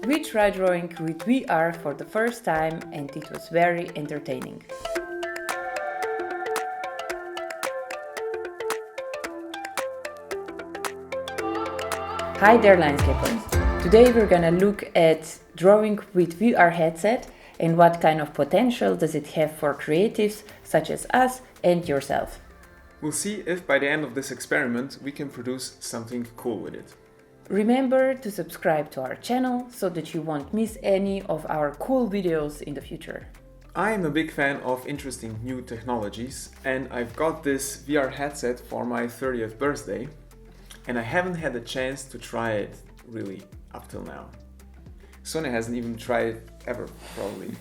We tried drawing with VR for the first time and it was very entertaining. Hi there landscapers! Today we're gonna look at drawing with VR headset and what kind of potential does it have for creatives such as us and yourself. We'll see if by the end of this experiment we can produce something cool with it. Remember to subscribe to our channel so that you won't miss any of our cool videos in the future. I am a big fan of interesting new technologies, and I've got this VR headset for my 30th birthday, and I haven't had a chance to try it really up till now. Sonia hasn't even tried it ever, probably.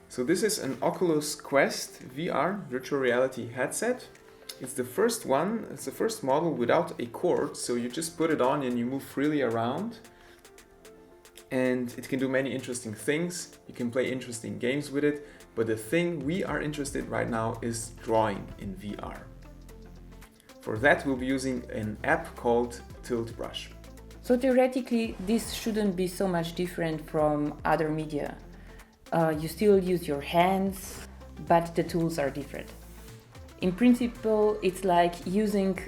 So this is an Oculus Quest VR virtual reality headset. It's the first one, it's the first model without a cord, so you just put it on and you move freely around. And it can do many interesting things, you can play interesting games with it, but the thing we are interested in right now is drawing in VR. For that we'll be using an app called Tilt Brush. So theoretically, this shouldn't be so much different from other media. You still use your hands, but the tools are different. In principle, it's like using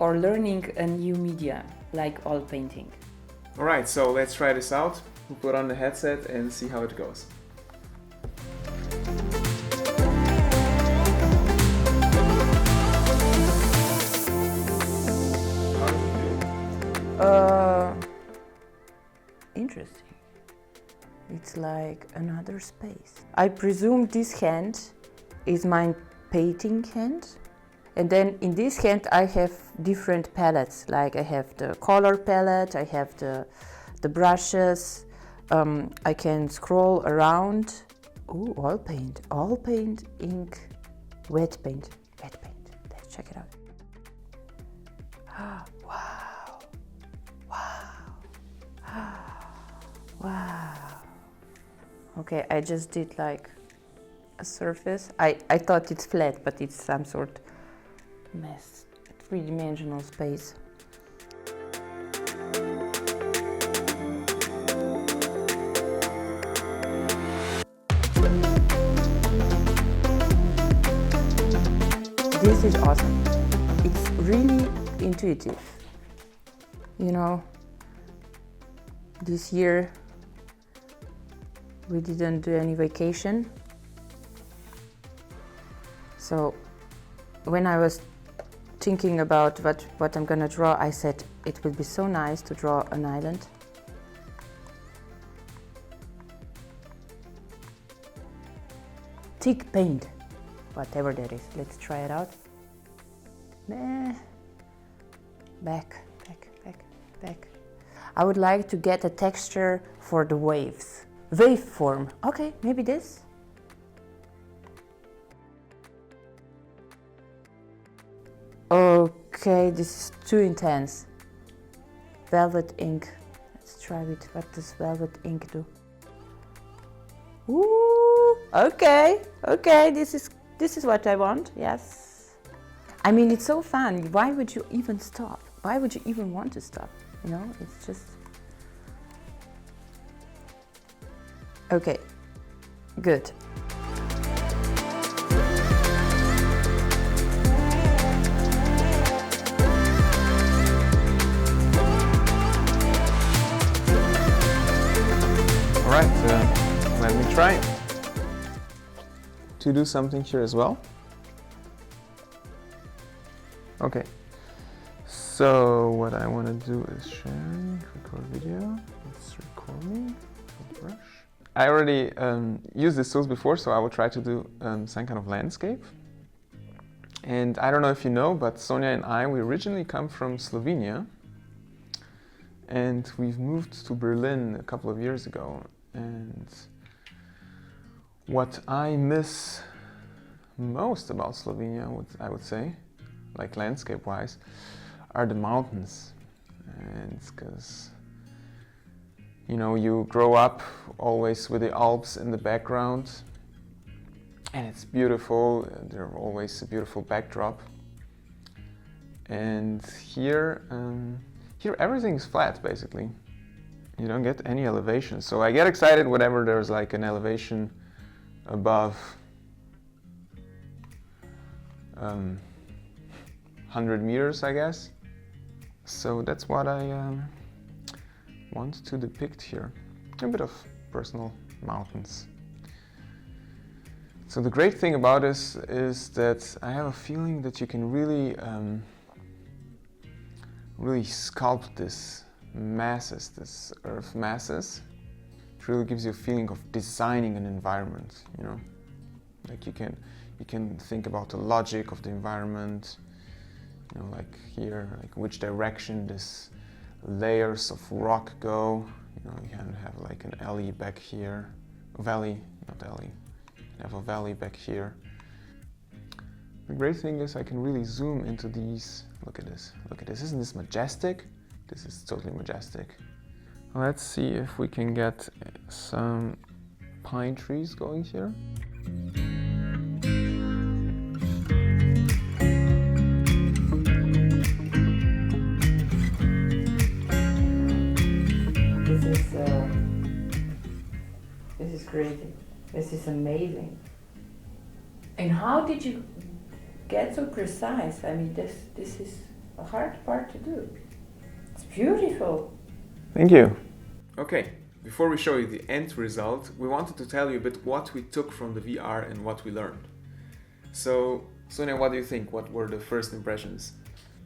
or learning a new media, like oil painting. Alright, so let's try this out. We'll put on the headset and see how it goes. How does it feel? Interesting. It's like another space. I presume this hand is my painting hand. And then in this hand I have different palettes, like I have the color palette, I have the brushes, I can scroll around. Ooh, oil paint, ink, wet paint. Let's check it out. Wow, wow, wow. Okay, I just did like a surface. I thought it's flat, but it's some sort mess, three-dimensional space. This is awesome. It's really intuitive. You know, this year we didn't do any vacation. So when I was thinking about what I'm gonna draw, I said it would be so nice to draw an island. Thick paint, whatever that is. Let's try it out. Back. I would like to get a texture for the waves. Waveform. Okay, maybe this. Okay, this is too intense. Velvet ink. Let's try it. What does velvet ink do? Ooh, okay, this is what I want. Yes. I mean, it's so fun. Why would you even stop? Why would you even want to stop? You know, it's just okay. Good. Alright, let me try to do something here as well. Okay, so what I want to do is sharing, record video. It's recording, brush. I already used these tools before, so I will try to do some kind of landscape. And I don't know if you know, but Sonia and I, we originally come from Slovenia. And we've moved to Berlin a couple of years ago. And what I miss most about Slovenia, I would say, like landscape-wise, are the mountains. And because, you know, you grow up always with the Alps in the background, and it's beautiful. They're always a beautiful backdrop. And here everything's flat, basically. you don't get any elevation. So I get excited whenever there's like an elevation above 100 meters, I guess. So that's what I want to depict here. A bit of personal mountains. So the great thing about this is that I have a feeling that you can really sculpt this earth masses. It really gives you a feeling of designing an environment, you know. Like you can think about the logic of the environment, you know, like here, like which direction these layers of rock go. You know, you can have like an alley back here, valley, not alley. You have a valley back here. The great thing is I can really zoom into these. Look at this, isn't this majestic? This is totally majestic. Let's see if we can get some pine trees going here. This is crazy. This is amazing. And how did you get so precise? I mean, this is a hard part to do. It's beautiful. Thank you. Okay, before we show you the end result, we wanted to tell you a bit what we took from the VR and what we learned. So, Sonia, what do you think? What were the first impressions?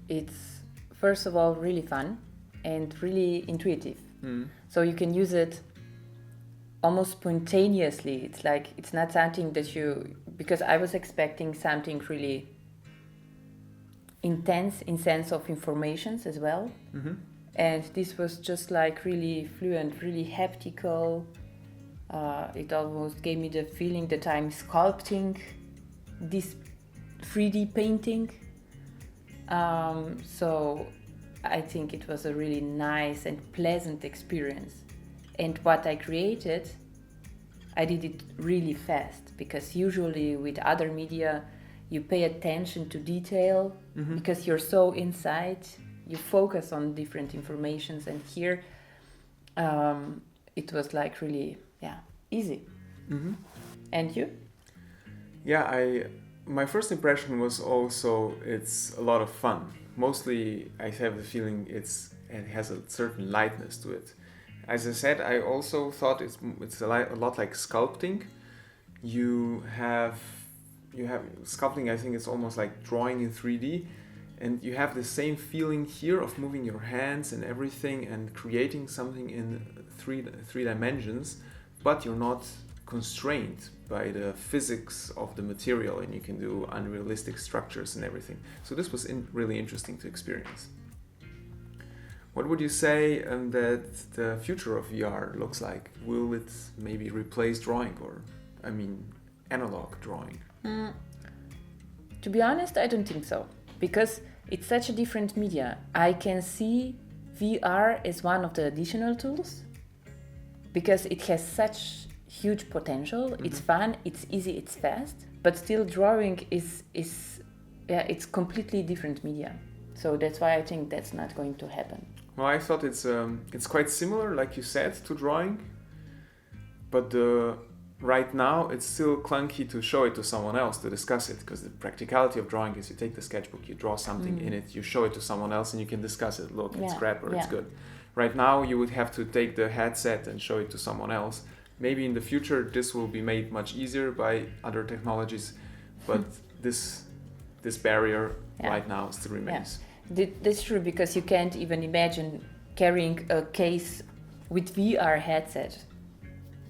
It's, first of all, really fun and really intuitive. So you can use it almost spontaneously. It's like, it's not something that because I was expecting something really intense in sense of informations as well. And this was just like really fluent, really haptical. It almost gave me the feeling that I'm sculpting this 3D painting. So I think it was a really nice and pleasant experience. And what I created, I did it really fast, because usually with other media, you pay attention to detail because you're so inside, you focus on different informations, and here it was like really, easy. And you? Yeah, my first impression was also it's a lot of fun. Mostly I have the feeling it has a certain lightness to it. As I said, I also thought it's a lot like sculpting. You have sculpting, I think it's almost like drawing in 3D, and you have the same feeling here of moving your hands and everything and creating something in three dimensions, but you're not constrained by the physics of the material, and you can do unrealistic structures and everything. So this was really interesting to experience. What would you say that the future of VR looks like? Will it maybe replace drawing, or, I mean, analog drawing? To be honest, I don't think so, because it's such a different media. I can see VR as one of the additional tools, because it has such huge potential. It's fun, it's easy, it's fast, but still drawing is it's completely different media. So that's why I think that's not going to happen. Well, I thought it's quite similar, like you said, to drawing, but right now it's still clunky to show it to someone else to discuss it, because the practicality of drawing is you take the sketchbook, you draw something in it, you show it to someone else, and you can discuss it. Look, it's crap or it's good. Right now you would have to take the headset and show it to someone else. Maybe in the future this will be made much easier by other technologies, but this barrier right now still remains. That's true, because you can't even imagine carrying a case with VR headset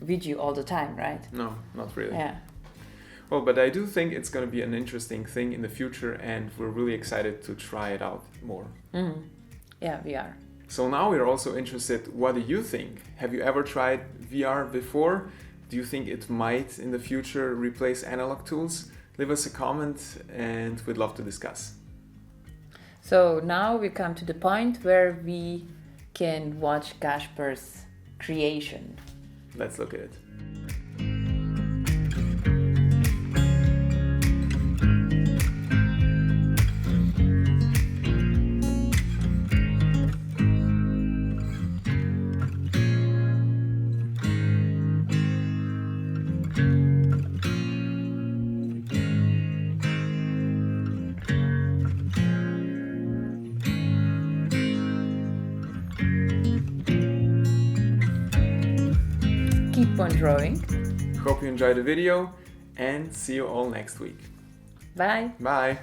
with you all the time, right? No, not really. Yeah. Well, but I do think it's going to be an interesting thing in the future, and we're really excited to try it out more. Yeah, VR. So now we're also interested, what do you think? Have you ever tried VR before? Do you think it might in the future replace analog tools? Leave us a comment and we'd love to discuss. So now we come to the point where we can watch Kasper's creation. Let's look at it. keep on drawing. Hope you enjoyed the video and see you all next week. Bye. Bye.